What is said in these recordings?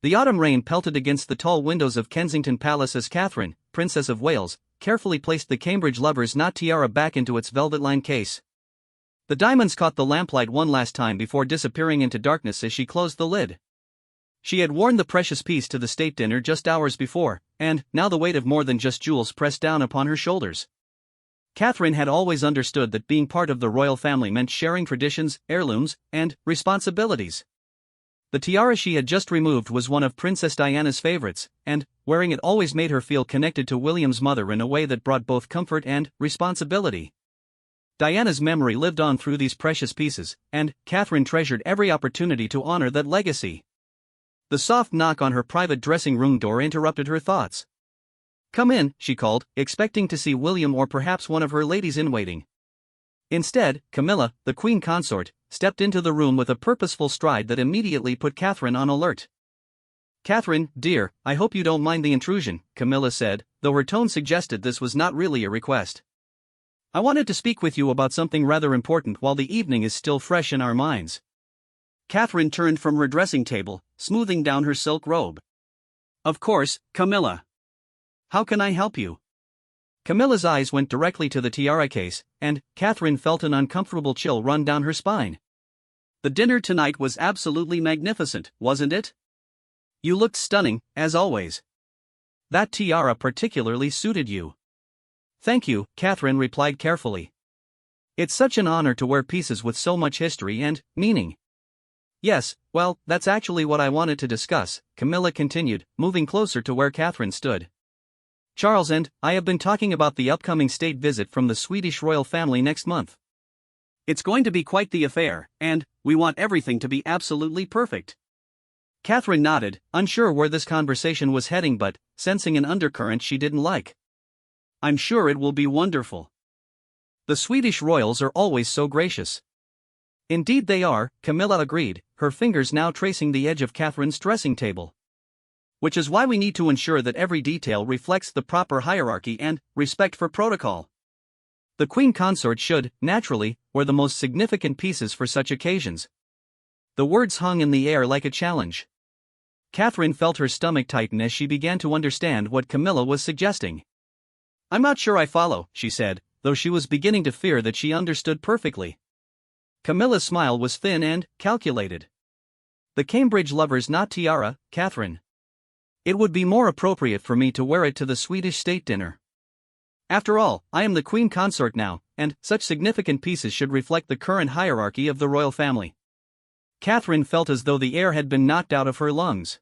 The autumn rain pelted against the tall windows of Kensington Palace as Catherine, Princess of Wales, carefully placed the Cambridge Lover's Knot tiara back into its velvet-lined case. The diamonds caught the lamplight one last time before disappearing into darkness as she closed the lid. She had worn the precious piece to the state dinner just hours before, and now the weight of more than just jewels pressed down upon her shoulders. Catherine had always understood that being part of the royal family meant sharing traditions, heirlooms, and responsibilities. The tiara she had just removed was one of Princess Diana's favorites, and wearing it always made her feel connected to William's mother in a way that brought both comfort and responsibility. Diana's memory lived on through these precious pieces, and Catherine treasured every opportunity to honor that legacy. The soft knock on her private dressing room door interrupted her thoughts. "Come in," she called, expecting to see William or perhaps one of her ladies-in-waiting. Instead, Camilla, the queen consort, stepped into the room with a purposeful stride that immediately put Catherine on alert. "Catherine, dear, I hope you don't mind the intrusion," Camilla said, though her tone suggested this was not really a request. "I wanted to speak with you about something rather important while the evening is still fresh in our minds." Catherine turned from her dressing table, smoothing down her silk robe. "Of course, Camilla. How can I help you?" Camilla's eyes went directly to the tiara case, and Catherine felt an uncomfortable chill run down her spine. "The dinner tonight was absolutely magnificent, wasn't it? You looked stunning, as always. That tiara particularly suited you." "Thank you," Catherine replied carefully. "It's such an honor to wear pieces with so much history and meaning." "Yes, well, that's actually what I wanted to discuss," Camilla continued, moving closer to where Catherine stood. "Charles and I have been talking about the upcoming state visit from the Swedish royal family next month. It's going to be quite the affair, and we want everything to be absolutely perfect." Catherine nodded, unsure where this conversation was heading but sensing an undercurrent she didn't like. "I'm sure it will be wonderful. The Swedish royals are always so gracious." "Indeed they are," Camilla agreed, her fingers now tracing the edge of Catherine's dressing table. "Which is why we need to ensure that every detail reflects the proper hierarchy and respect for protocol. The queen consort should, naturally, wear the most significant pieces for such occasions." The words hung in the air like a challenge. Catherine felt her stomach tighten as she began to understand what Camilla was suggesting. "I'm not sure I follow," she said, though she was beginning to fear that she understood perfectly. Camilla's smile was thin and calculated. "The Cambridge Lover's Knot tiara, Catherine. It would be more appropriate for me to wear it to the Swedish state dinner. After all, I am the queen consort now, and such significant pieces should reflect the current hierarchy of the royal family." Catherine felt as though the air had been knocked out of her lungs.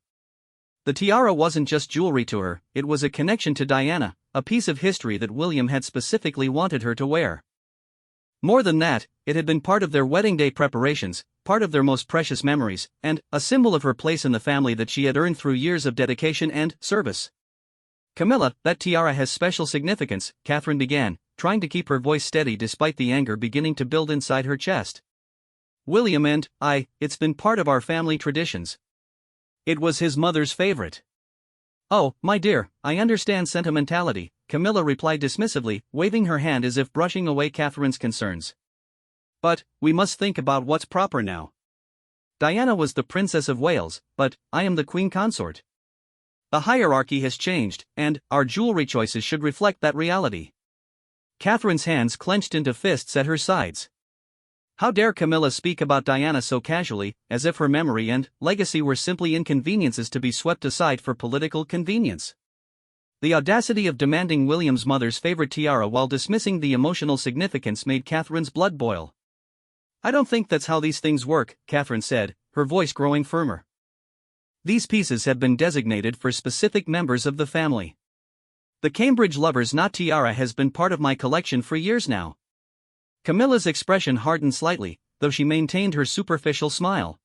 The tiara wasn't just jewelry to her, it was a connection to Diana, a piece of history that William had specifically wanted her to wear. More than that, it had been part of their wedding day preparations, part of their most precious memories, and a symbol of her place in the family that she had earned through years of dedication and service. "Camilla, that tiara has special significance," Catherine began, trying to keep her voice steady despite the anger beginning to build inside her chest. "William and it's been part of our family traditions. It was his mother's favorite." "Oh, my dear, I understand sentimentality," Camilla replied dismissively, waving her hand as if brushing away Catherine's concerns. "But we must think about what's proper now. Diana was the Princess of Wales, but I am the queen consort. The hierarchy has changed, and our jewelry choices should reflect that reality." Catherine's hands clenched into fists at her sides. How dare Camilla speak about Diana so casually, as if her memory and legacy were simply inconveniences to be swept aside for political convenience? The audacity of demanding William's mother's favorite tiara while dismissing the emotional significance made Catherine's blood boil. "I don't think that's how these things work," Catherine said, her voice growing firmer. "These pieces have been designated for specific members of the family. The Cambridge Lover's Knot tiara has been part of my collection for years now." Camilla's expression hardened slightly, though she maintained her superficial smile.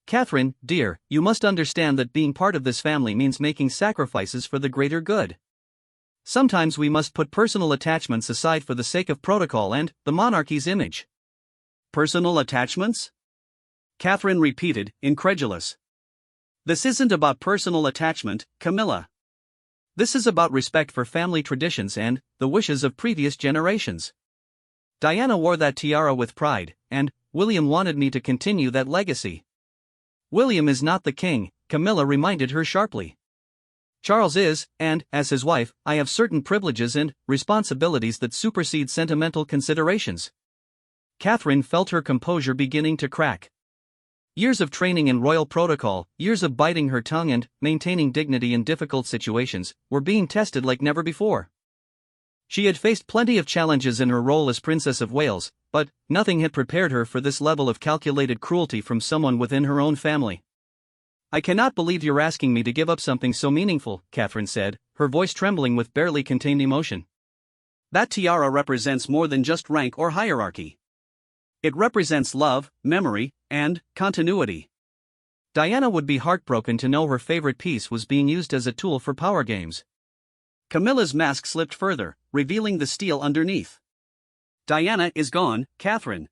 "Catherine, dear, you must understand that being part of this family means making sacrifices for the greater good. Sometimes we must put personal attachments aside for the sake of protocol and the monarchy's image." "Personal attachments?" Catherine repeated, incredulous. "This isn't about personal attachment, Camilla. This is about respect for family traditions and the wishes of previous generations. Diana wore that tiara with pride, and William wanted me to continue that legacy. William is not the king, Camilla reminded her sharply. Charles is, and, as his wife, I have certain privileges and responsibilities that supersede sentimental considerations. Catherine felt her composure beginning to crack. Years of training in royal protocol, years of biting her tongue and maintaining dignity in difficult situations, were being tested like never before. She had faced plenty of challenges in her role as Princess of Wales, but nothing had prepared her for this level of calculated cruelty from someone within her own family. I cannot believe you're asking me to give up something so meaningful, Catherine said, her voice trembling with barely contained emotion. That tiara represents more than just rank or hierarchy. It represents love, memory, and continuity. Diana would be heartbroken to know her favorite piece was being used as a tool for power games. Camilla's mask slipped further, revealing the steel underneath. Diana is gone, Catherine.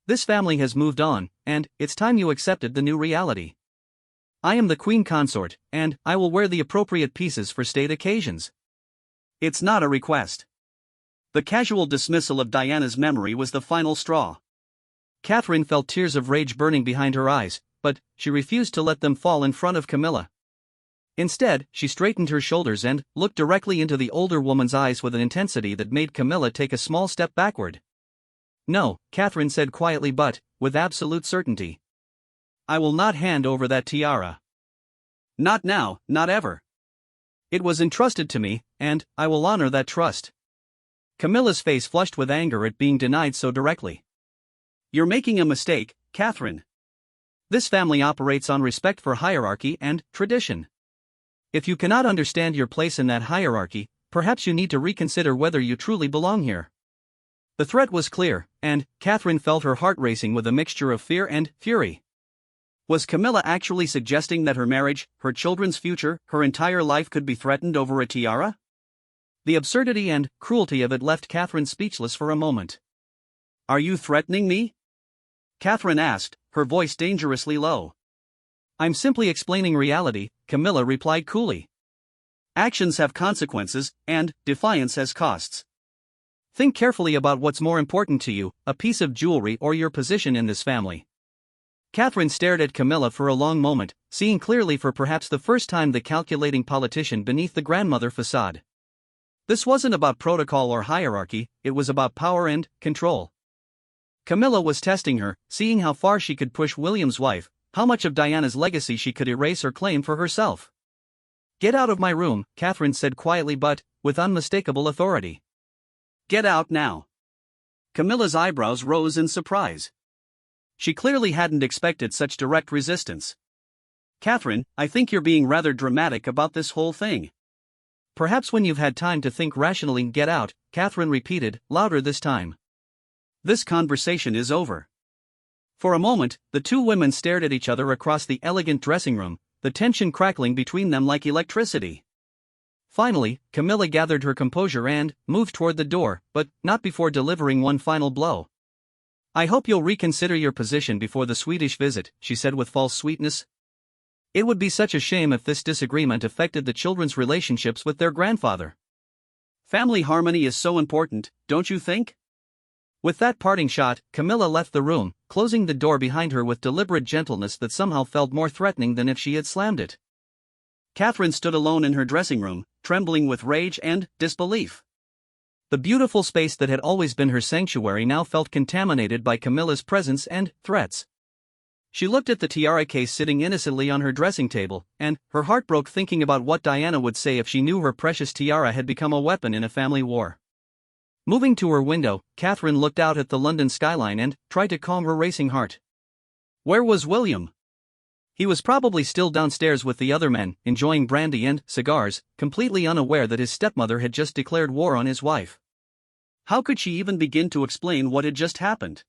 This family has moved on, and it's time you accepted the new reality. I am the queen consort, and I will wear the appropriate pieces for state occasions. It's not a request. The casual dismissal of Diana's memory was the final straw. Catherine felt tears of rage burning behind her eyes, but she refused to let them fall in front of Camilla. Instead, she straightened her shoulders and looked directly into the older woman's eyes with an intensity that made Camilla take a small step backward. No, Catherine said quietly but with absolute certainty. I will not hand over that tiara. Not now, not ever. It was entrusted to me, and I will honor that trust. Camilla's face flushed with anger at being denied so directly. You're making a mistake, Catherine. This family operates on respect for hierarchy and tradition. If you cannot understand your place in that hierarchy, perhaps you need to reconsider whether you truly belong here. The threat was clear, and Catherine felt her heart racing with a mixture of fear and fury. Was Camilla actually suggesting that her marriage, her children's future, her entire life could be threatened over a tiara? The absurdity and cruelty of it left Catherine speechless for a moment. Are you threatening me? Catherine asked, her voice dangerously low. I'm simply explaining reality, Camilla replied coolly. Actions have consequences, and defiance has costs. Think carefully about what's more important to you, a piece of jewelry or your position in this family. Catherine stared at Camilla for a long moment, seeing clearly for perhaps the first time the calculating politician beneath the grandmother facade. This wasn't about protocol or hierarchy, it was about power and control. Camilla was testing her, seeing how far she could push William's wife, how much of Diana's legacy she could erase or claim for herself. Get out of my room, Catherine said quietly but with unmistakable authority. Get out now. Camilla's eyebrows rose in surprise. She clearly hadn't expected such direct resistance. Catherine, I think you're being rather dramatic about this whole thing. Perhaps when you've had time to think rationally, get out, Catherine repeated, louder this time. This conversation is over. For a moment, the two women stared at each other across the elegant dressing room, the tension crackling between them like electricity. Finally, Camilla gathered her composure and moved toward the door, but not before delivering one final blow. I hope you'll reconsider your position before the Swedish visit, she said with false sweetness. It would be such a shame if this disagreement affected the children's relationships with their grandfather. Family harmony is so important, don't you think? With that parting shot, Camilla left the room, closing the door behind her with deliberate gentleness that somehow felt more threatening than if she had slammed it. Catherine stood alone in her dressing room, trembling with rage and disbelief. The beautiful space that had always been her sanctuary now felt contaminated by Camilla's presence and threats. She looked at the tiara case sitting innocently on her dressing table, and her heart broke thinking about what Diana would say if she knew her precious tiara had become a weapon in a family war. Moving to her window, Catherine looked out at the London skyline and tried to calm her racing heart. Where was William? He was probably still downstairs with the other men, enjoying brandy and cigars, completely unaware that his stepmother had just declared war on his wife. How could she even begin to explain what had just happened?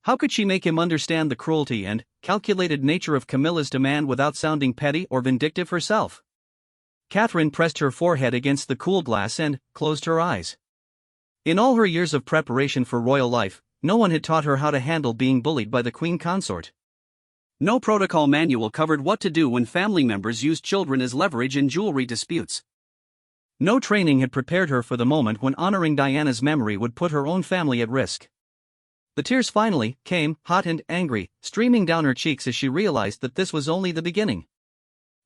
How could she make him understand the cruelty and calculated nature of Camilla's demand without sounding petty or vindictive herself? Catherine pressed her forehead against the cool glass and closed her eyes. In all her years of preparation for royal life, no one had taught her how to handle being bullied by the queen consort. No protocol manual covered what to do when family members used children as leverage in jewelry disputes. No training had prepared her for the moment when honoring Diana's memory would put her own family at risk. The tears finally came, hot and angry, streaming down her cheeks as she realized that this was only the beginning.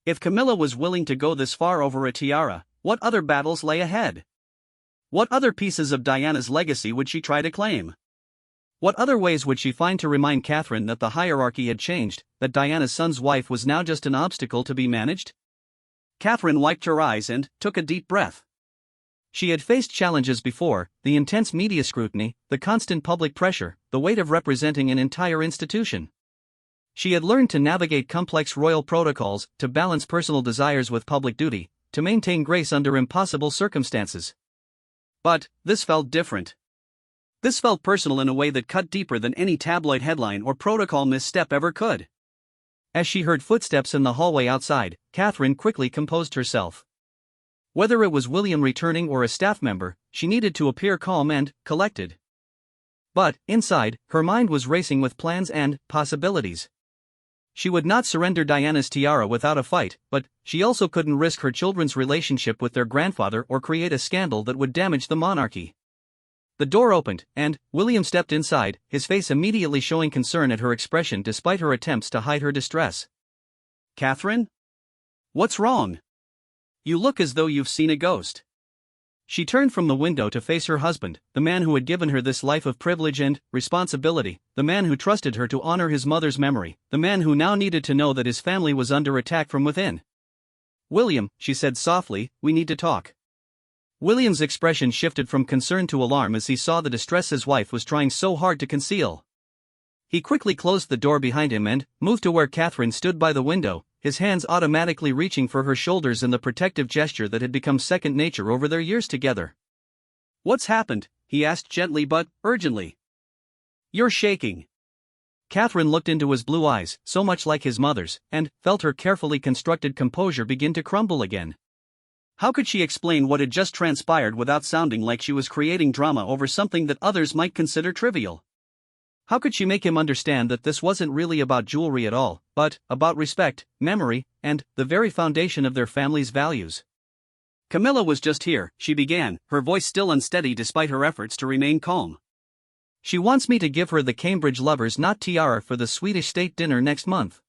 If Camilla was willing to go this far over a tiara, what other battles lay ahead? What other pieces of Diana's legacy would she try to claim? What other ways would she find to remind Catherine that the hierarchy had changed, that Diana's son's wife was now just an obstacle to be managed? Catherine wiped her eyes and took a deep breath. She had faced challenges before: the intense media scrutiny, the constant public pressure, the weight of representing an entire institution. She had learned to navigate complex royal protocols, to balance personal desires with public duty, to maintain grace under impossible circumstances. But this felt different. This felt personal in a way that cut deeper than any tabloid headline or protocol misstep ever could. As she heard footsteps in the hallway outside, Catherine quickly composed herself. Whether it was William returning or a staff member, she needed to appear calm and collected. But, inside, her mind was racing with plans and possibilities. She would not surrender Diana's tiara without a fight, but she also couldn't risk her children's relationship with their grandfather or create a scandal that would damage the monarchy. The door opened, and William stepped inside, his face immediately showing concern at her expression despite her attempts to hide her distress. "Catherine? What's wrong? You look as though you've seen a ghost." She turned from the window to face her husband, the man who had given her this life of privilege and responsibility, the man who trusted her to honor his mother's memory, the man who now needed to know that his family was under attack from within. "William," she said softly, "we need to talk." William's expression shifted from concern to alarm as he saw the distress his wife was trying so hard to conceal. He quickly closed the door behind him and moved to where Catherine stood by the window, his hands automatically reaching for her shoulders in the protective gesture that had become second nature over their years together. "What's happened?" he asked gently but urgently. "You're shaking." Catherine looked into his blue eyes, so much like his mother's, and felt her carefully constructed composure begin to crumble again. How could she explain what had just transpired without sounding like she was creating drama over something that others might consider trivial? How could she make him understand that this wasn't really about jewelry at all, but about respect, memory, and the very foundation of their family's values? "Camilla was just here," she began, her voice still unsteady despite her efforts to remain calm. "She wants me to give her the Cambridge Lovers' Knot tiara for the Swedish state dinner next month."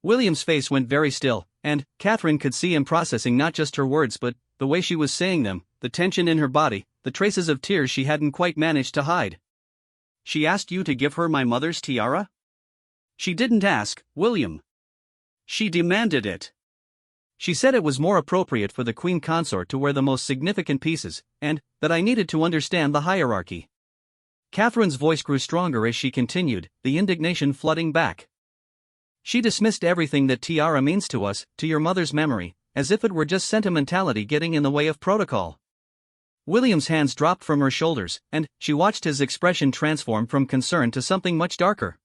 William's face went very still, and Catherine could see him processing not just her words but the way she was saying them, the tension in her body, the traces of tears she hadn't quite managed to hide. "She asked you to give her my mother's tiara?" "She didn't ask, William. She demanded it. She said it was more appropriate for the queen consort to wear the most significant pieces, and that I needed to understand the hierarchy." Catherine's voice grew stronger as she continued, the indignation flooding back. "She dismissed everything that tiara means to us, to your mother's memory, as if it were just sentimentality getting in the way of protocol." William's hands dropped from her shoulders, and she watched his expression transform from concern to something much darker.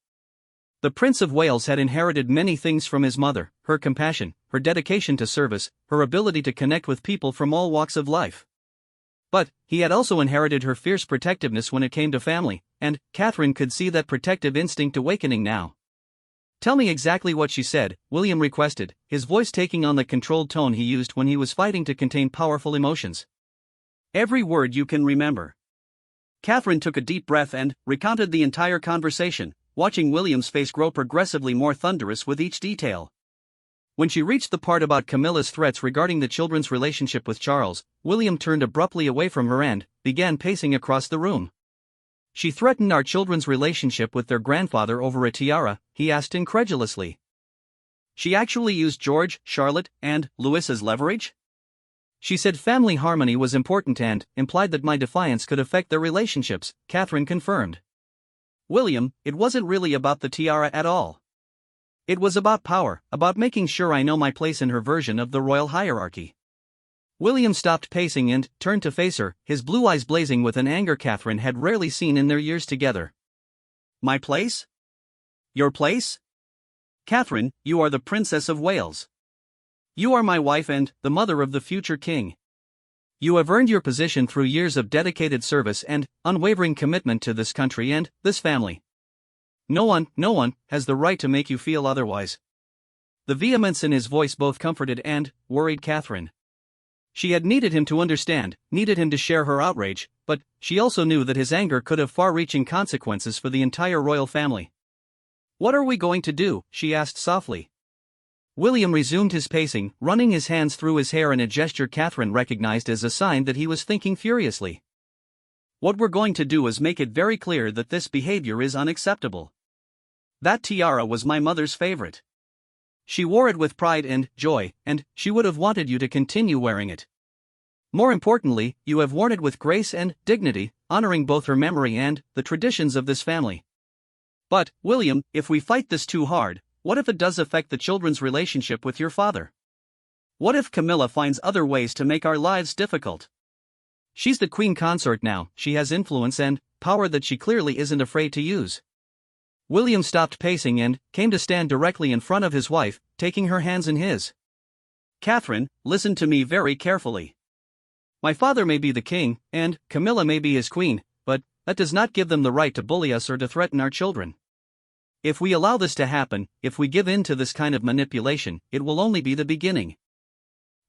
The Prince of Wales had inherited many things from his mother: her compassion, her dedication to service, her ability to connect with people from all walks of life. But he had also inherited her fierce protectiveness when it came to family, and Catherine could see that protective instinct awakening now. "Tell me exactly what she said," William requested, his voice taking on the controlled tone he used when he was fighting to contain powerful emotions. "Every word you can remember." Catherine took a deep breath and recounted the entire conversation, watching William's face grow progressively more thunderous with each detail. When she reached the part about Camilla's threats regarding the children's relationship with Charles, William turned abruptly away from her and began pacing across the room. "She threatened our children's relationship with their grandfather over a tiara?" he asked incredulously. "She actually used George, Charlotte, and Louis as leverage?" "She said family harmony was important and implied that my defiance could affect their relationships," Catherine confirmed. "William, it wasn't really about the tiara at all. It was about power, about making sure I know my place in her version of the royal hierarchy." William stopped pacing and turned to face her, his blue eyes blazing with an anger Catherine had rarely seen in their years together. "My place? Your place? Catherine, you are the Princess of Wales. You are my wife and the mother of the future king. You have earned your position through years of dedicated service and unwavering commitment to this country and this family. No one has the right to make you feel otherwise." The vehemence in his voice both comforted and worried Catherine. She had needed him to understand, needed him to share her outrage, but she also knew that his anger could have far-reaching consequences for the entire royal family. "What are we going to do?" she asked softly. William resumed his pacing, running his hands through his hair in a gesture Catherine recognized as a sign that he was thinking furiously. "What we're going to do is make it very clear that this behavior is unacceptable. That tiara was my mother's favorite. She wore it with pride and joy, and she would have wanted you to continue wearing it. More importantly, you have worn it with grace and dignity, honoring both her memory and the traditions of this family. But, William, if we fight this too hard, what if it does affect the children's relationship with your father? What if Camilla finds other ways to make our lives difficult? She's the queen consort now, she has influence and power that she clearly isn't afraid to use." William stopped pacing and came to stand directly in front of his wife, taking her hands in his. "Catherine, listen to me very carefully. My father may be the king, and Camilla may be his queen, but that does not give them the right to bully us or to threaten our children. If we allow this to happen, if we give in to this kind of manipulation, it will only be the beginning.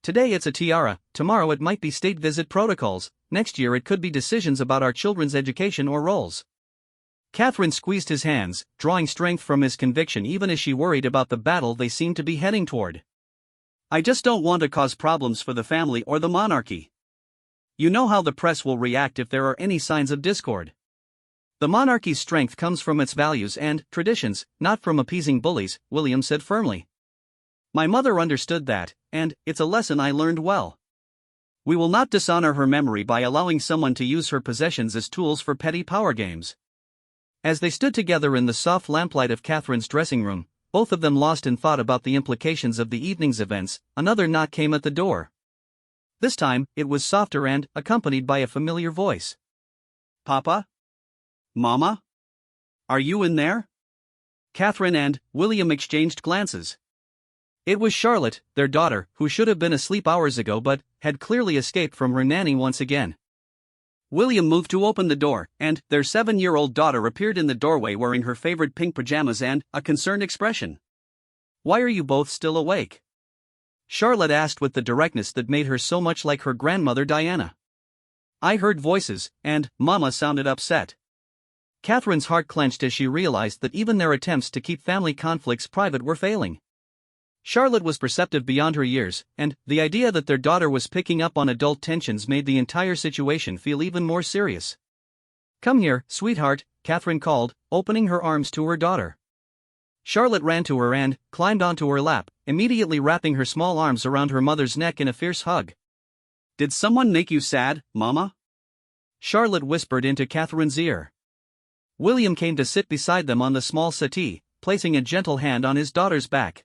Today it's a tiara, tomorrow it might be state visit protocols, next year it could be decisions about our children's education or roles." Catherine squeezed his hands, drawing strength from his conviction even as she worried about the battle they seemed to be heading toward. "I just don't want to cause problems for the family or the monarchy. You know how the press will react if there are any signs of discord. The monarchy's strength comes from its values and traditions, not from appeasing bullies," William said firmly. "My mother understood that, and it's a lesson I learned well. We will not dishonor her memory by allowing someone to use her possessions as tools for petty power games." As they stood together in the soft lamplight of Catherine's dressing room, both of them lost in thought about the implications of the evening's events, another knock came at the door. This time, it was softer and accompanied by a familiar voice. "Papa? Mama? Are you in there?" Catherine and William exchanged glances. It was Charlotte, their daughter, who should have been asleep hours ago but had clearly escaped from her nanny once again. William moved to open the door, and their 7-year-old daughter appeared in the doorway wearing her favorite pink pajamas and a concerned expression. "Why are you both still awake?" Charlotte asked with the directness that made her so much like her grandmother Diana. "I heard voices, and Mama sounded upset." Catherine's heart clenched as she realized that even their attempts to keep family conflicts private were failing. Charlotte was perceptive beyond her years, and the idea that their daughter was picking up on adult tensions made the entire situation feel even more serious. "Come here, sweetheart," Catherine called, opening her arms to her daughter. Charlotte ran to her and climbed onto her lap, immediately wrapping her small arms around her mother's neck in a fierce hug. "Did someone make you sad, Mama?" Charlotte whispered into Catherine's ear. William came to sit beside them on the small settee, placing a gentle hand on his daughter's back.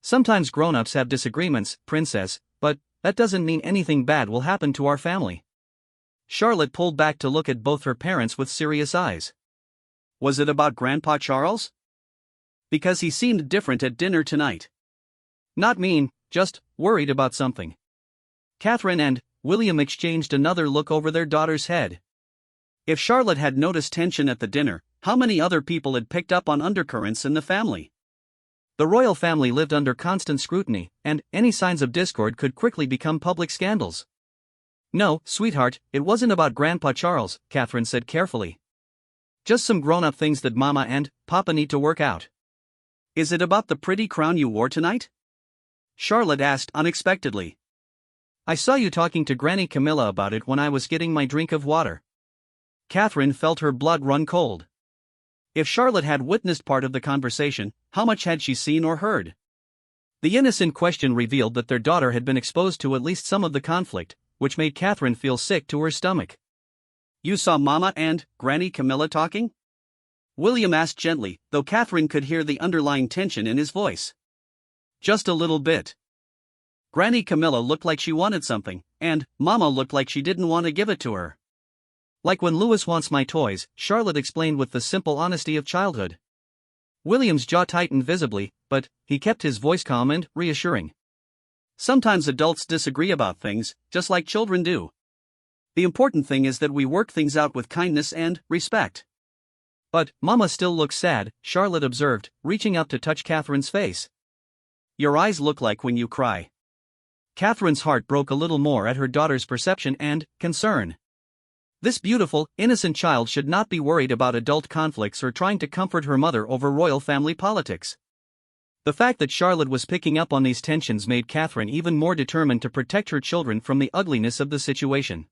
"Sometimes grown-ups have disagreements, Princess, but that doesn't mean anything bad will happen to our family." Charlotte pulled back to look at both her parents with serious eyes. "Was it about Grandpa Charles? Because he seemed different at dinner tonight." "Not mean, just worried about something." Catherine and William exchanged another look over their daughter's head. If Charlotte had noticed tension at the dinner, how many other people had picked up on undercurrents in the family? The royal family lived under constant scrutiny, and any signs of discord could quickly become public scandals. "No, sweetheart, it wasn't about Grandpa Charles," Catherine said carefully. "Just some grown-up things that Mama and Papa need to work out." "Is it about the pretty crown you wore tonight?" Charlotte asked unexpectedly. "I saw you talking to Granny Camilla about it when I was getting my drink of water." Catherine felt her blood run cold. If Charlotte had witnessed part of the conversation, how much had she seen or heard? The innocent question revealed that their daughter had been exposed to at least some of the conflict, which made Catherine feel sick to her stomach. "You saw Mama and Granny Camilla talking?" William asked gently, though Catherine could hear the underlying tension in his voice. "Just a little bit. Granny Camilla looked like she wanted something, and Mama looked like she didn't want to give it to her. Like when Louis wants my toys," Charlotte explained with the simple honesty of childhood. William's jaw tightened visibly, but he kept his voice calm and reassuring. "Sometimes adults disagree about things, just like children do. The important thing is that we work things out with kindness and respect." "But Mama still looks sad," Charlotte observed, reaching up to touch Catherine's face. "Your eyes look like when you cry." Catherine's heart broke a little more at her daughter's perception and concern. This beautiful, innocent child should not be worried about adult conflicts or trying to comfort her mother over royal family politics. The fact that Charlotte was picking up on these tensions made Catherine even more determined to protect her children from the ugliness of the situation.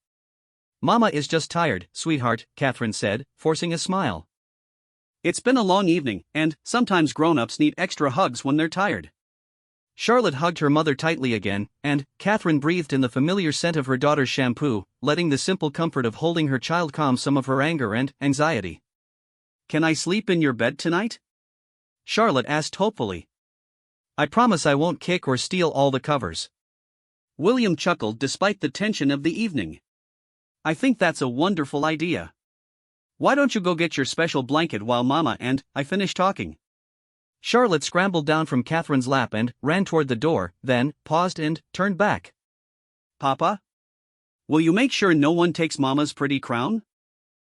"Mama is just tired, sweetheart," Catherine said, forcing a smile. "It's been a long evening, and sometimes grown-ups need extra hugs when they're tired." Charlotte hugged her mother tightly again, and Catherine breathed in the familiar scent of her daughter's shampoo, letting the simple comfort of holding her child calm some of her anger and anxiety. "Can I sleep in your bed tonight?" Charlotte asked hopefully. "I promise I won't kick or steal all the covers." William chuckled despite the tension of the evening. "I think that's a wonderful idea. Why don't you go get your special blanket while Mama and I finish talking?" Charlotte scrambled down from Catherine's lap and ran toward the door, then paused and turned back. "Papa? Will you make sure no one takes Mama's pretty crown?"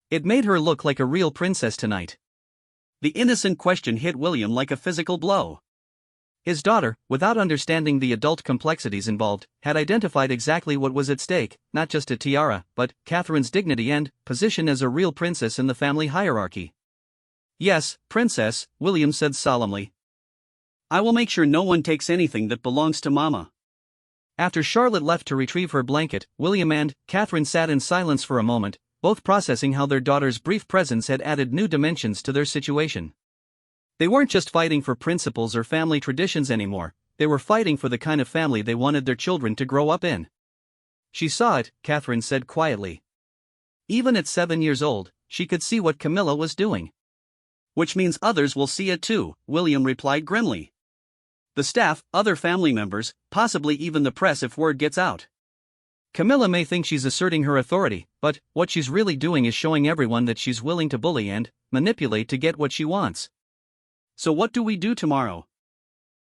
It made her look like a real princess tonight. The innocent question hit William like a physical blow. His daughter, without understanding the adult complexities involved, had identified exactly what was at stake, not just a tiara, but Catherine's dignity and position as a real princess in the family hierarchy. "Yes, princess," William said solemnly. "I will make sure no one takes anything that belongs to Mama." After Charlotte left to retrieve her blanket, William and Catherine sat in silence for a moment, both processing how their daughter's brief presence had added new dimensions to their situation. They weren't just fighting for principles or family traditions anymore, they were fighting for the kind of family they wanted their children to grow up in. She saw it, Catherine said quietly. Even at 7 years old, she could see what Camilla was doing. "Which means others will see it too," William replied grimly. "The staff, other family members, possibly even the press if word gets out. Camilla may think she's asserting her authority, but what she's really doing is showing everyone that she's willing to bully and manipulate to get what she wants. So what do we do tomorrow?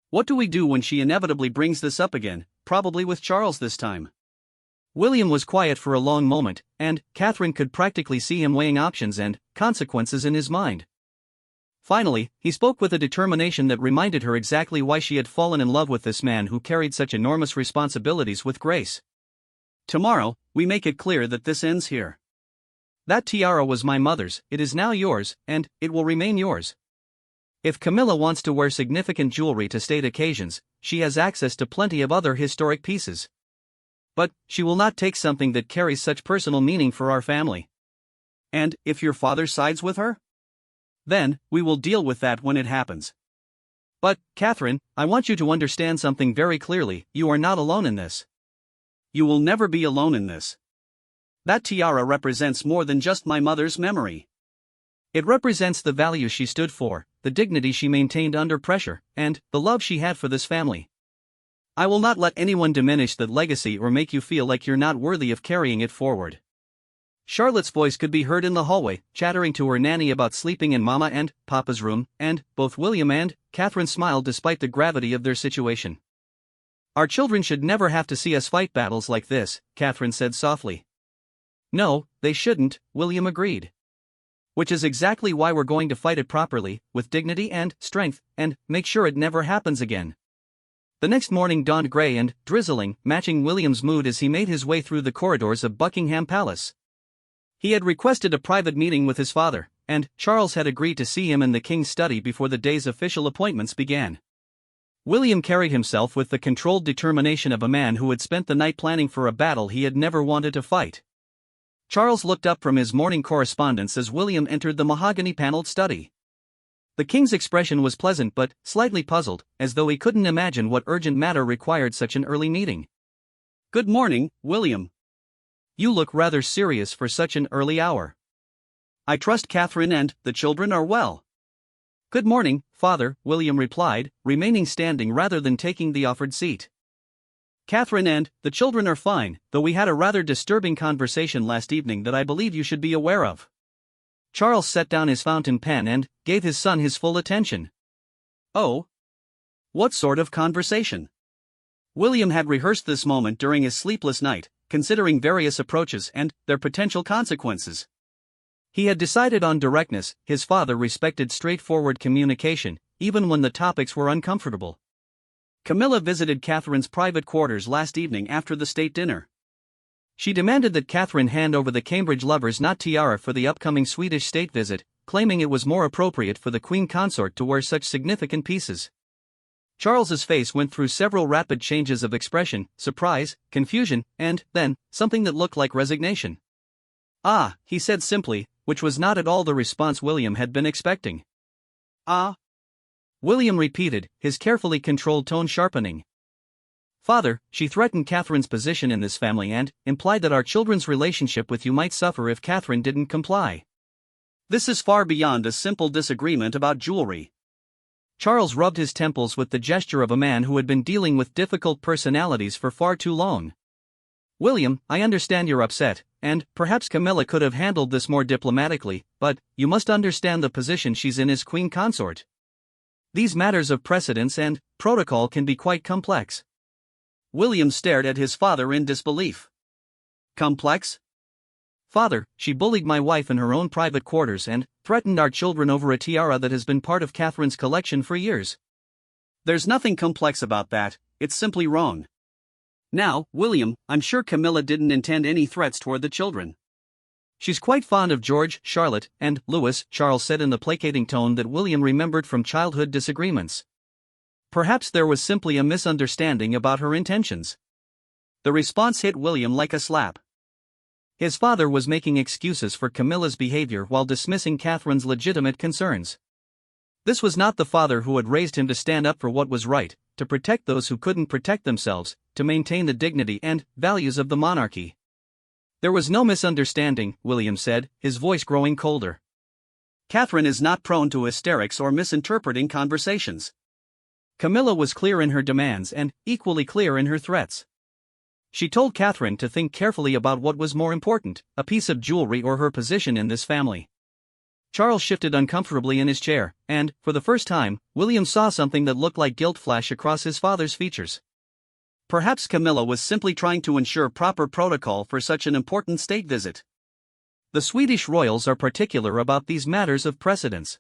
What do we do when she inevitably brings this up again, probably with Charles this time?" William was quiet for a long moment, and Catherine could practically see him weighing options and consequences in his mind. Finally, he spoke with a determination that reminded her exactly why she had fallen in love with this man who carried such enormous responsibilities with grace. "Tomorrow, we make it clear that this ends here. That tiara was my mother's, it is now yours, and it will remain yours. If Camilla wants to wear significant jewelry to state occasions, she has access to plenty of other historic pieces. But she will not take something that carries such personal meaning for our family. And if your father sides with her? Then, we will deal with that when it happens. But, Catherine, I want you to understand something very clearly, you are not alone in this. You will never be alone in this. That tiara represents more than just my mother's memory. It represents the values she stood for, the dignity she maintained under pressure, and the love she had for this family. I will not let anyone diminish that legacy or make you feel like you're not worthy of carrying it forward." Charlotte's voice could be heard in the hallway, chattering to her nanny about sleeping in Mama and Papa's room, and both William and Catherine smiled despite the gravity of their situation. "Our children should never have to see us fight battles like this," Catherine said softly. "No, they shouldn't," William agreed. "Which is exactly why we're going to fight it properly, with dignity and strength, and make sure it never happens again." The next morning dawned gray and drizzling, matching William's mood as he made his way through the corridors of Buckingham Palace. He had requested a private meeting with his father, and Charles had agreed to see him in the king's study before the day's official appointments began. William carried himself with the controlled determination of a man who had spent the night planning for a battle he had never wanted to fight. Charles looked up from his morning correspondence as William entered the mahogany-paneled study. The king's expression was pleasant but slightly puzzled, as though he couldn't imagine what urgent matter required such an early meeting. "Good morning, William. You look rather serious for such an early hour. I trust Catherine and the children are well." "Good morning, Father," William replied, remaining standing rather than taking the offered seat. "Catherine and the children are fine, though we had a rather disturbing conversation last evening that I believe you should be aware of." Charles set down his fountain pen and gave his son his full attention. "Oh? What sort of conversation?" William had rehearsed this moment during his sleepless night, considering various approaches and their potential consequences. He had decided on directness. His father respected straightforward communication, even when the topics were uncomfortable. Camilla visited Catherine's private quarters last evening after the state dinner. She demanded that Catherine hand over the Cambridge lover's knot tiara for the upcoming Swedish state visit, claiming it was more appropriate for the Queen Consort to wear such significant pieces. Charles's face went through several rapid changes of expression: surprise, confusion, and, then, something that looked like resignation. "Ah," he said simply, which was not at all the response William had been expecting. "Ah?" William repeated, his carefully controlled tone sharpening. "Father, she threatened Catherine's position in this family and implied that our children's relationship with you might suffer if Catherine didn't comply. This is far beyond a simple disagreement about jewelry." Charles rubbed his temples with the gesture of a man who had been dealing with difficult personalities for far too long. "William, I understand you're upset, and perhaps Camilla could have handled this more diplomatically, but you must understand the position she's in as Queen Consort. These matters of precedence and protocol can be quite complex." William stared at his father in disbelief. "Complex?" "Father, she bullied my wife in her own private quarters and threatened our children over a tiara that has been part of Catherine's collection for years." "There's nothing complex about that, it's simply wrong. Now, William, I'm sure Camilla didn't intend any threats toward the children." "She's quite fond of George, Charlotte, and Louis," Charles said in the placating tone that William remembered from childhood disagreements. Perhaps there was simply a misunderstanding about her intentions. The response hit William like a slap. His father was making excuses for Camilla's behavior while dismissing Catherine's legitimate concerns. This was not the father who had raised him to stand up for what was right, to protect those who couldn't protect themselves, to maintain the dignity and values of the monarchy. "There was no misunderstanding," William said, his voice growing colder. "Catherine is not prone to hysterics or misinterpreting conversations. Camilla was clear in her demands and equally clear in her threats. She told Catherine to think carefully about what was more important, a piece of jewelry or her position in this family." Charles shifted uncomfortably in his chair, and, for the first time, William saw something that looked like guilt flash across his father's features. Perhaps Camilla was simply trying to ensure proper protocol for such an important state visit. The Swedish royals are particular about these matters of precedence.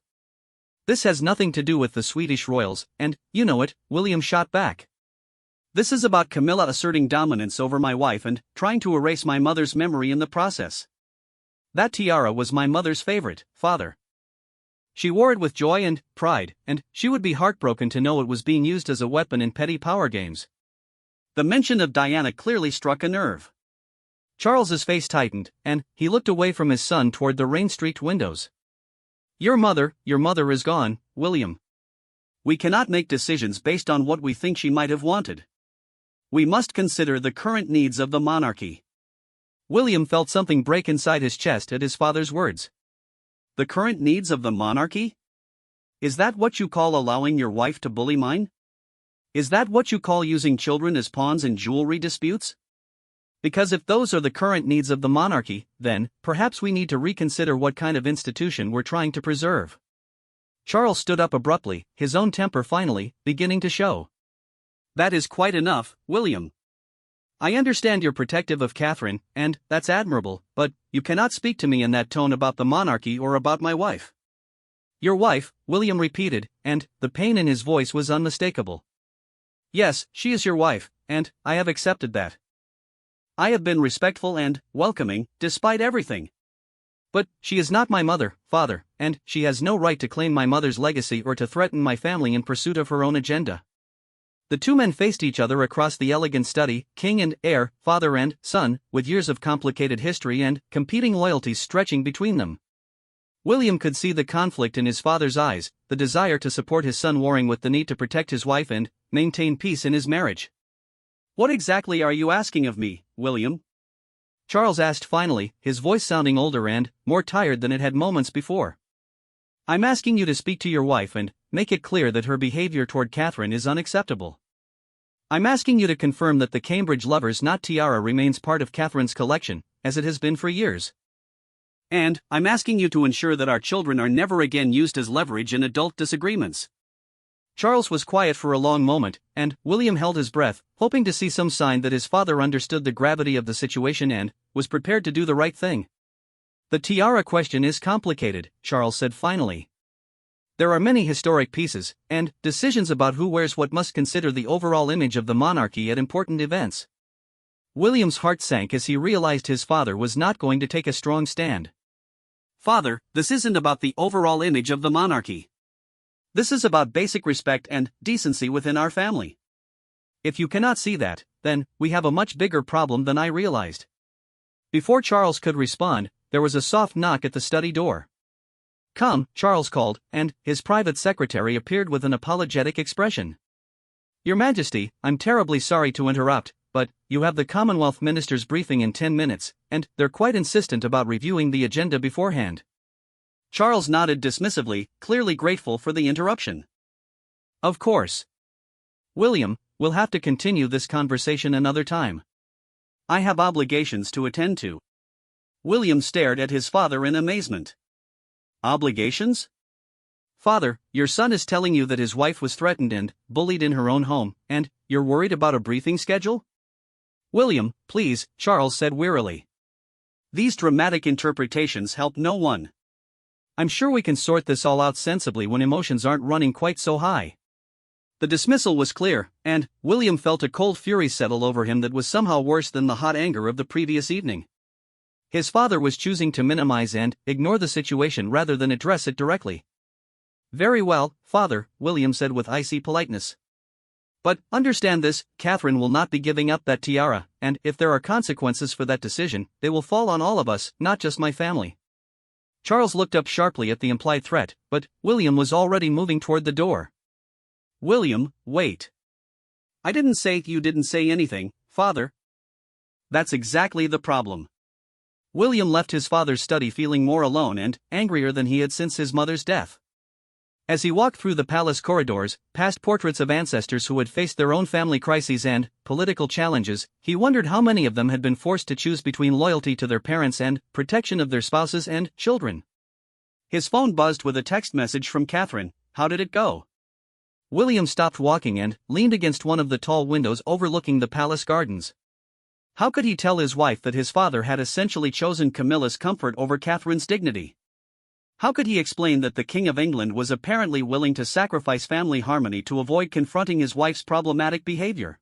"This has nothing to do with the Swedish royals, and you know it," William shot back. "This is about Camilla asserting dominance over my wife and trying to erase my mother's memory in the process. That tiara was my mother's favorite, Father. She wore it with joy and pride, and she would be heartbroken to know it was being used as a weapon in petty power games." The mention of Diana clearly struck a nerve. Charles's face tightened, and he looked away from his son toward the rain-streaked windows. Your mother is gone, William. We cannot make decisions based on what we think she might have wanted. We must consider the current needs of the monarchy." William felt something break inside his chest at his father's words. "The current needs of the monarchy? Is that what you call allowing your wife to bully mine? Is that what you call using children as pawns in jewelry disputes? Because if those are the current needs of the monarchy, then, perhaps we need to reconsider what kind of institution we're trying to preserve." Charles stood up abruptly, his own temper finally beginning to show. "That is quite enough, William. I understand you're protective of Catherine, and that's admirable, but you cannot speak to me in that tone about the monarchy or about my wife." "Your wife," William repeated, and the pain in his voice was unmistakable. "Yes, she is your wife, and I have accepted that. I have been respectful and welcoming, despite everything. But she is not my mother, Father, and she has no right to claim my mother's legacy or to threaten my family in pursuit of her own agenda." The two men faced each other across the elegant study, king and heir, father and son, with years of complicated history and competing loyalties stretching between them. William could see the conflict in his father's eyes, the desire to support his son warring with the need to protect his wife and maintain peace in his marriage. "What exactly are you asking of me, William?" Charles asked finally, his voice sounding older and more tired than it had moments before. "I'm asking you to speak to your wife and make it clear that her behavior toward Catherine is unacceptable. I'm asking you to confirm that the Cambridge lover's knot tiara remains part of Catherine's collection, as it has been for years. And I'm asking you to ensure that our children are never again used as leverage in adult disagreements." Charles was quiet for a long moment, and William held his breath, hoping to see some sign that his father understood the gravity of the situation and was prepared to do the right thing. "The tiara question is complicated," Charles said finally. "There are many historic pieces, and decisions about who wears what must consider the overall image of the monarchy at important events. William's heart sank as he realized his father was not going to take a strong stand. "Father, this isn't about the overall image of the monarchy. This is about basic respect and decency within our family. If you cannot see that, then we have a much bigger problem than I realized." Before Charles could respond, there was a soft knock at the study door. "Come," Charles called, and his private secretary appeared with an apologetic expression. "Your Majesty, I'm terribly sorry to interrupt, but you have the Commonwealth Minister's briefing in 10 minutes, and they're quite insistent about reviewing the agenda beforehand." Charles nodded dismissively, clearly grateful for the interruption. "Of course. William, we'll have to continue this conversation another time. I have obligations to attend to." William stared at his father in amazement. "Obligations? Father, your son is telling you that his wife was threatened and bullied in her own home, and you're worried about a briefing schedule?" "William, please," Charles said wearily. "These dramatic interpretations help no one. I'm sure we can sort this all out sensibly when emotions aren't running quite so high." The dismissal was clear, and William felt a cold fury settle over him that was somehow worse than the hot anger of the previous evening. His father was choosing to minimize and ignore the situation rather than address it directly. "Very well, Father," William said with icy politeness. "But understand this, Catherine will not be giving up that tiara, and if there are consequences for that decision, they will fall on all of us, not just my family." Charles looked up sharply at the implied threat, but William was already moving toward the door. "William, wait. I didn't say you didn't say anything, Father." "That's exactly the problem." William left his father's study feeling more alone and angrier than he had since his mother's death. As he walked through the palace corridors, past portraits of ancestors who had faced their own family crises and political challenges, he wondered how many of them had been forced to choose between loyalty to their parents and protection of their spouses and children. His phone buzzed with a text message from Catherine. How did it go? William stopped walking and leaned against one of the tall windows overlooking the palace gardens. How could he tell his wife that his father had essentially chosen Camilla's comfort over Catherine's dignity? How could he explain that the King of England was apparently willing to sacrifice family harmony to avoid confronting his wife's problematic behavior?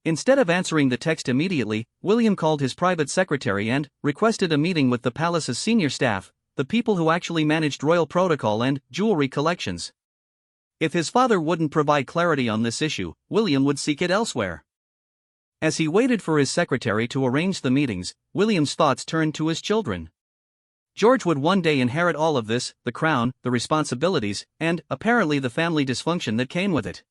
Instead of answering the text immediately, William called his private secretary and requested a meeting with the palace's senior staff, the people who actually managed royal protocol and jewelry collections. If his father wouldn't provide clarity on this issue, William would seek it elsewhere. As he waited for his secretary to arrange the meetings, William's thoughts turned to his children. George would one day inherit all of this, the crown, the responsibilities, and, apparently, the family dysfunction that came with it.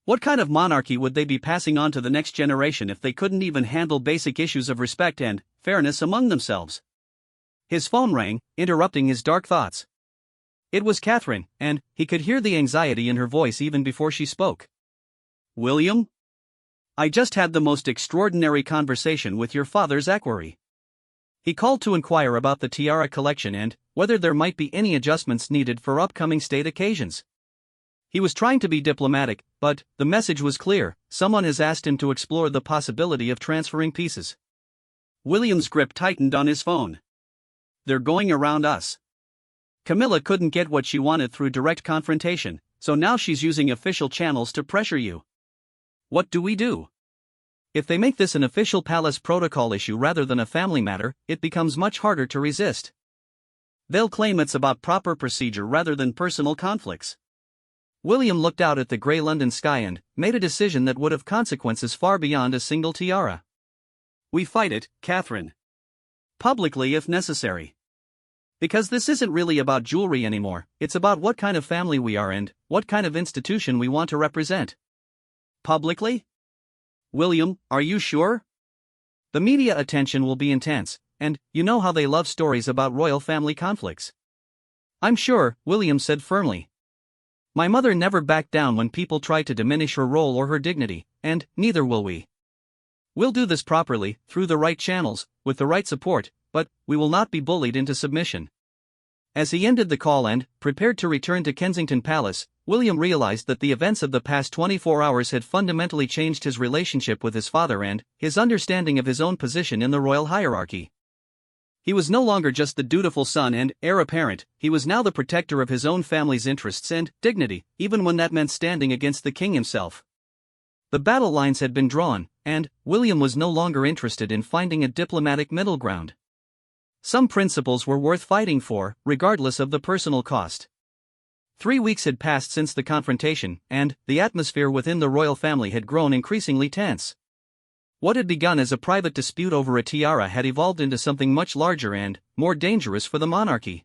What kind of monarchy would they be passing on to the next generation if they couldn't even handle basic issues of respect and fairness among themselves? His phone rang, interrupting his dark thoughts. It was Catherine, and he could hear the anxiety in her voice even before she spoke. "William? I just had the most extraordinary conversation with your father's equerry. He called to inquire about the tiara collection and whether there might be any adjustments needed for upcoming state occasions. He was trying to be diplomatic, but the message was clear: someone has asked him to explore the possibility of transferring pieces." William's grip tightened on his phone. "They're going around us. Camilla couldn't get what she wanted through direct confrontation, so now she's using official channels to pressure you. What do we do? If they make this an official palace protocol issue rather than a family matter, it becomes much harder to resist. They'll claim it's about proper procedure rather than personal conflicts." William looked out at the grey London sky and made a decision that would have consequences far beyond a single tiara. "We fight it, Catherine. Publicly if necessary. Because this isn't really about jewelry anymore, it's about what kind of family we are and what kind of institution we want to represent." "Publicly? William, are you sure? The media attention will be intense, and you know how they love stories about royal family conflicts." "I'm sure," William said firmly. "My mother never backed down when people tried to diminish her role or her dignity, and neither will we. We'll do this properly, through the right channels, with the right support, but we will not be bullied into submission." As he ended the call and prepared to return to Kensington Palace, William realized that the events of the past 24 hours had fundamentally changed his relationship with his father and his understanding of his own position in the royal hierarchy. He was no longer just the dutiful son and heir apparent, he was now the protector of his own family's interests and dignity, even when that meant standing against the king himself. The battle lines had been drawn, and William was no longer interested in finding a diplomatic middle ground. Some principles were worth fighting for, regardless of the personal cost. 3 weeks had passed since the confrontation, and the atmosphere within the royal family had grown increasingly tense. What had begun as a private dispute over a tiara had evolved into something much larger and more dangerous for the monarchy.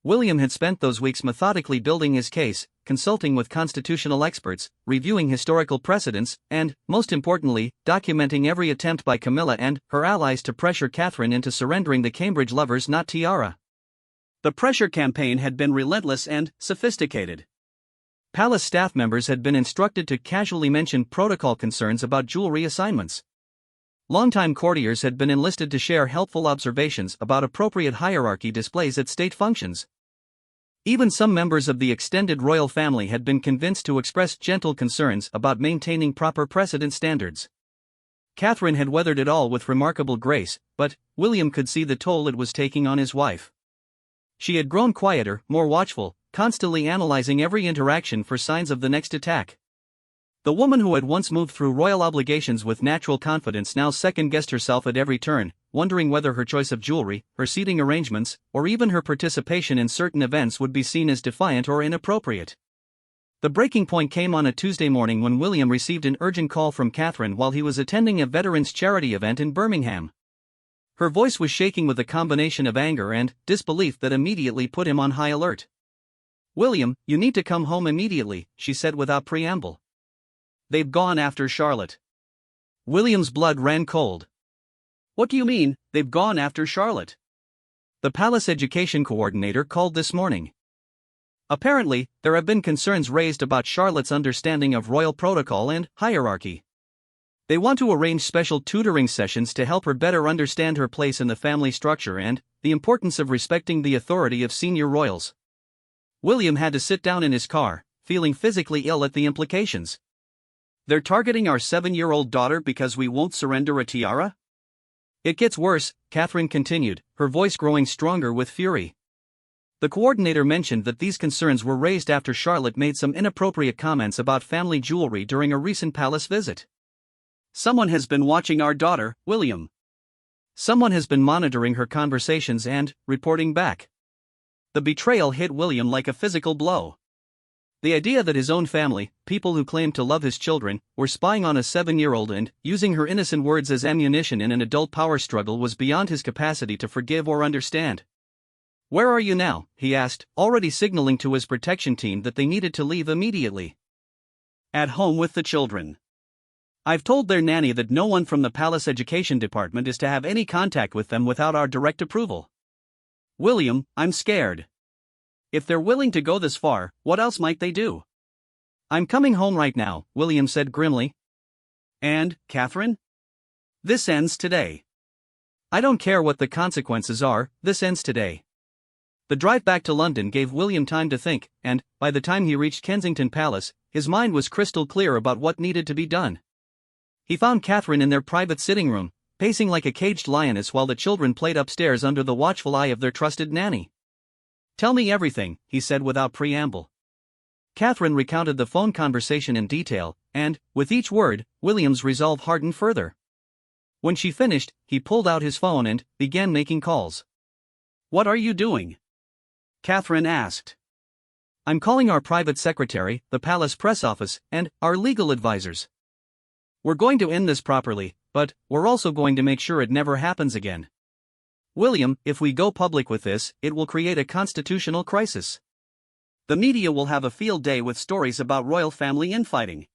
William had spent those weeks methodically building his case, consulting with constitutional experts, reviewing historical precedents, and, most importantly, documenting every attempt by Camilla and her allies to pressure Catherine into surrendering the Cambridge lover's not tiara. The pressure campaign had been relentless and sophisticated. Palace staff members had been instructed to casually mention protocol concerns about jewelry assignments. Longtime courtiers had been enlisted to share helpful observations about appropriate hierarchy displays at state functions. Even some members of the extended royal family had been convinced to express gentle concerns about maintaining proper precedent standards. Catherine had weathered it all with remarkable grace, but William could see the toll it was taking on his wife. She had grown quieter, more watchful, constantly analyzing every interaction for signs of the next attack. The woman who had once moved through royal obligations with natural confidence now second-guessed herself at every turn, wondering whether her choice of jewelry, her seating arrangements, or even her participation in certain events would be seen as defiant or inappropriate. The breaking point came on a Tuesday morning when William received an urgent call from Catherine while he was attending a veterans' charity event in Birmingham. Her voice was shaking with a combination of anger and disbelief that immediately put him on high alert. "William, you need to come home immediately," she said without preamble. "They've gone after Charlotte." William's blood ran cold. "What do you mean, they've gone after Charlotte?" The palace education coordinator called this morning. "Apparently, there have been concerns raised about Charlotte's understanding of royal protocol and hierarchy. They want to arrange special tutoring sessions to help her better understand her place in the family structure and the importance of respecting the authority of senior royals." William had to sit down in his car, feeling physically ill at the implications. "They're targeting our 7-year-old daughter because we won't surrender a tiara?" "It gets worse," Catherine continued, her voice growing stronger with fury. The coordinator mentioned that these concerns were raised after Charlotte made some inappropriate comments about family jewelry during a recent palace visit. "Someone has been watching our daughter, William. Someone has been monitoring her conversations and reporting back." The betrayal hit William like a physical blow. The idea that his own family, people who claimed to love his children, were spying on a 7-year-old and using her innocent words as ammunition in an adult power struggle was beyond his capacity to forgive or understand. "Where are you now?" he asked, already signaling to his protection team that they needed to leave immediately. "At home with the children. I've told their nanny that no one from the palace education department is to have any contact with them without our direct approval." "William, I'm scared. If they're willing to go this far, what else might they do?" "I'm coming home right now," William said grimly. "And, Catherine? This ends today." "I don't care what the consequences are, this ends today." The drive back to London gave William time to think, and, by the time he reached Kensington Palace, his mind was crystal clear about what needed to be done. He found Catherine in their private sitting room, pacing like a caged lioness while the children played upstairs under the watchful eye of their trusted nanny. "Tell me everything," he said without preamble. Catherine recounted the phone conversation in detail, and, with each word, William's resolve hardened further. When she finished, he pulled out his phone and began making calls. "What are you doing?" Catherine asked. "I'm calling our private secretary, the palace press office, and our legal advisors. We're going to end this properly, but we're also going to make sure it never happens again. William, if we go public with this, it will create a constitutional crisis. The media will have a field day with stories about royal family infighting."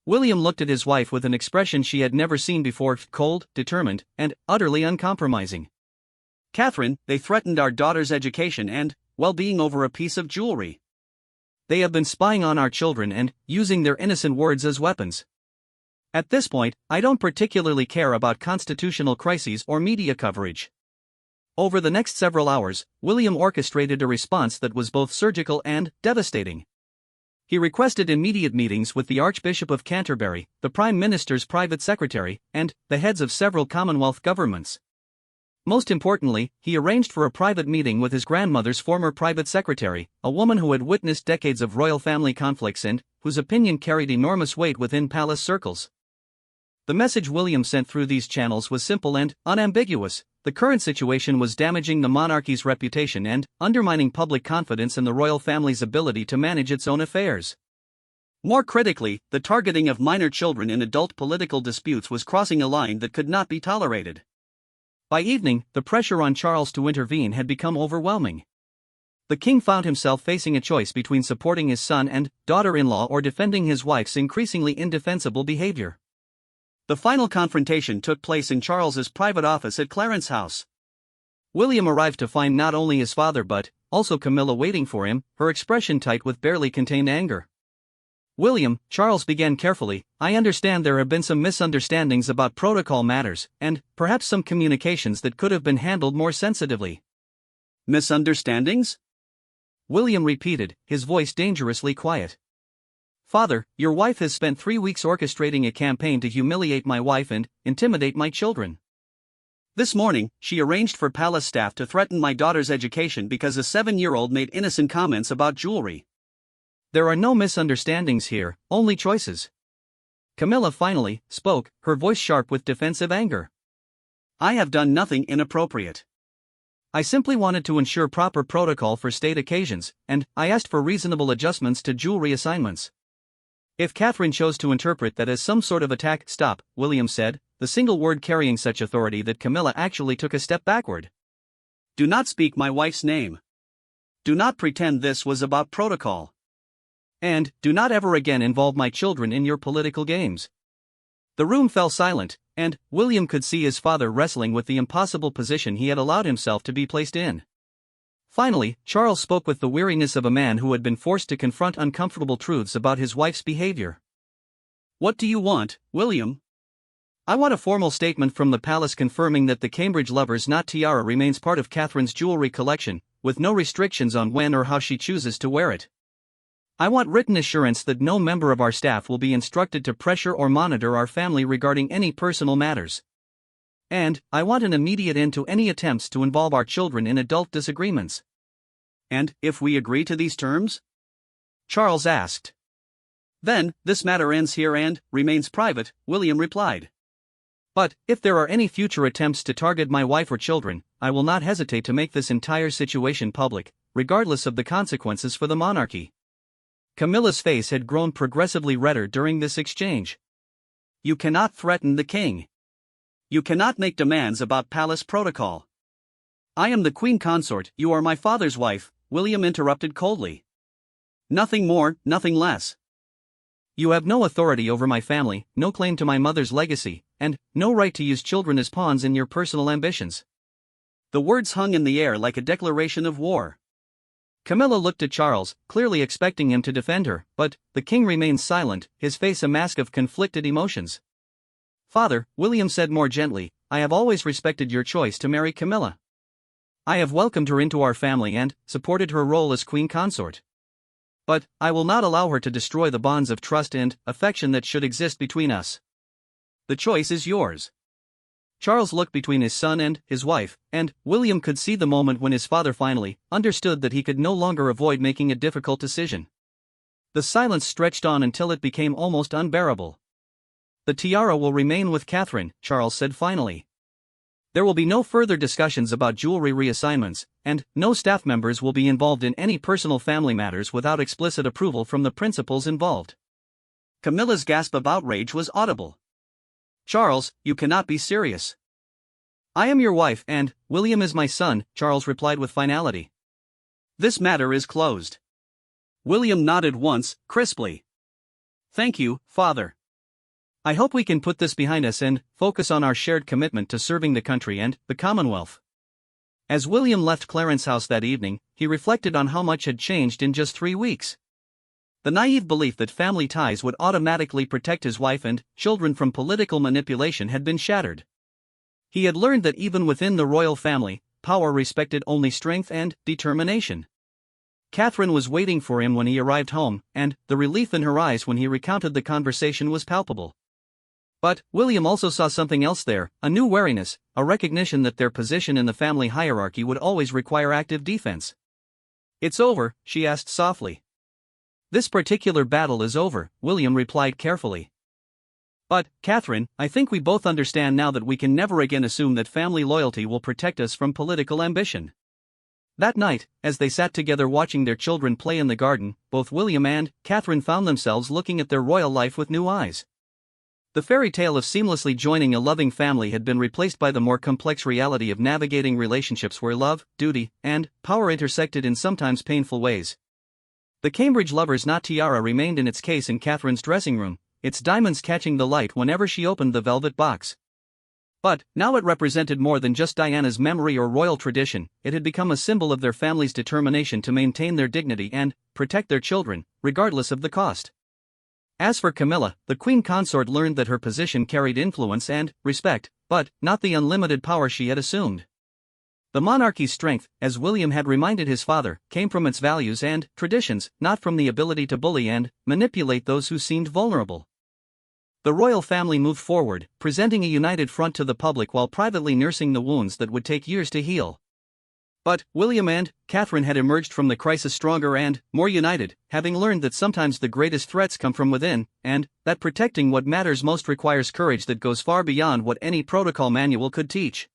William looked at his wife with an expression she had never seen before, cold, determined, and utterly uncompromising. "Catherine, they threatened our daughter's education and well-being over a piece of jewelry. They have been spying on our children and using their innocent words as weapons. At this point, I don't particularly care about constitutional crises or media coverage." Over the next several hours, William orchestrated a response that was both surgical and devastating. He requested immediate meetings with the Archbishop of Canterbury, the Prime Minister's private secretary, and the heads of several Commonwealth governments. Most importantly, he arranged for a private meeting with his grandmother's former private secretary, a woman who had witnessed decades of royal family conflicts and whose opinion carried enormous weight within palace circles. The message William sent through these channels was simple and unambiguous. The current situation was damaging the monarchy's reputation and undermining public confidence in the royal family's ability to manage its own affairs. More critically, the targeting of minor children in adult political disputes was crossing a line that could not be tolerated. By evening, the pressure on Charles to intervene had become overwhelming. The king found himself facing a choice between supporting his son and daughter-in-law or defending his wife's increasingly indefensible behavior. The final confrontation took place in Charles's private office at Clarence House. William arrived to find not only his father but also Camilla waiting for him, her expression tight with barely contained anger. "William," Charles began carefully, "I understand there have been some misunderstandings about protocol matters, and perhaps some communications that could have been handled more sensitively." "Misunderstandings?" William repeated, his voice dangerously quiet. "Father, your wife has spent 3 weeks orchestrating a campaign to humiliate my wife and intimidate my children. This morning, she arranged for palace staff to threaten my daughter's education because a 7-year-old made innocent comments about jewelry." "There are no misunderstandings here, only choices." Camilla finally spoke, her voice sharp with defensive anger. "I have done nothing inappropriate. I simply wanted to ensure proper protocol for state occasions, and I asked for reasonable adjustments to jewelry assignments." If Catherine chose to interpret that as some sort of attack, "Stop," William said, the single word carrying such authority that Camilla actually took a step backward. "Do not speak my wife's name. Do not pretend this was about protocol. And do not ever again involve my children in your political games." The room fell silent, and William could see his father wrestling with the impossible position he had allowed himself to be placed in. Finally, Charles spoke with the weariness of a man who had been forced to confront uncomfortable truths about his wife's behavior. "What do you want, William?" "I want a formal statement from the palace confirming that the Cambridge Lovers' Knot tiara remains part of Catherine's jewelry collection, with no restrictions on when or how she chooses to wear it. I want written assurance that no member of our staff will be instructed to pressure or monitor our family regarding any personal matters. And I want an immediate end to any attempts to involve our children in adult disagreements." "And if we agree to these terms?" Charles asked. "Then, this matter ends here and remains private," William replied. "But if there are any future attempts to target my wife or children, I will not hesitate to make this entire situation public, regardless of the consequences for the monarchy." Camilla's face had grown progressively redder during this exchange. "You cannot threaten the king. You cannot make demands about palace protocol." "I am the queen consort, you are my father's wife," William interrupted coldly. "Nothing more, nothing less. You have no authority over my family, no claim to my mother's legacy, and no right to use children as pawns in your personal ambitions." The words hung in the air like a declaration of war. Camilla looked at Charles, clearly expecting him to defend her, but the king remained silent, his face a mask of conflicted emotions. "Father," William said more gently, "I have always respected your choice to marry Camilla. I have welcomed her into our family and supported her role as queen consort. But I will not allow her to destroy the bonds of trust and affection that should exist between us. The choice is yours." Charles looked between his son and his wife, and William could see the moment when his father finally understood that he could no longer avoid making a difficult decision. The silence stretched on until it became almost unbearable. "The tiara will remain with Catherine," Charles said finally. "There will be no further discussions about jewelry reassignments, and no staff members will be involved in any personal family matters without explicit approval from the principals involved." Camilla's gasp of outrage was audible. "Charles, you cannot be serious." "I am your wife and William is my son," Charles replied with finality. "This matter is closed." William nodded once, crisply. "Thank you, Father. I hope we can put this behind us and focus on our shared commitment to serving the country and the Commonwealth." As William left Clarence House that evening, he reflected on how much had changed in just 3 weeks. The naive belief that family ties would automatically protect his wife and children from political manipulation had been shattered. He had learned that even within the royal family, power respected only strength and determination. Catherine was waiting for him when he arrived home, and the relief in her eyes when he recounted the conversation was palpable. But William also saw something else there, a new wariness, a recognition that their position in the family hierarchy would always require active defense. "It's over?" she asked softly. "This particular battle is over," William replied carefully. But, Catherine, I think we both understand now that we can never again assume that family loyalty will protect us from political ambition. That night, as they sat together watching their children play in the garden, both William and Catherine found themselves looking at their royal life with new eyes. The fairy tale of seamlessly joining a loving family had been replaced by the more complex reality of navigating relationships where love, duty, and power intersected in sometimes painful ways. The Cambridge lover's knot tiara remained in its case in Catherine's dressing room, its diamonds catching the light whenever she opened the velvet box. But, now it represented more than just Diana's memory or royal tradition, it had become a symbol of their family's determination to maintain their dignity and protect their children, regardless of the cost. As for Camilla, the queen consort learned that her position carried influence and respect, but not the unlimited power she had assumed. The monarchy's strength, as William had reminded his father, came from its values and traditions, not from the ability to bully and manipulate those who seemed vulnerable. The royal family moved forward, presenting a united front to the public while privately nursing the wounds that would take years to heal. But William and Catherine had emerged from the crisis stronger and more united, having learned that sometimes the greatest threats come from within, and that protecting what matters most requires courage that goes far beyond what any protocol manual could teach.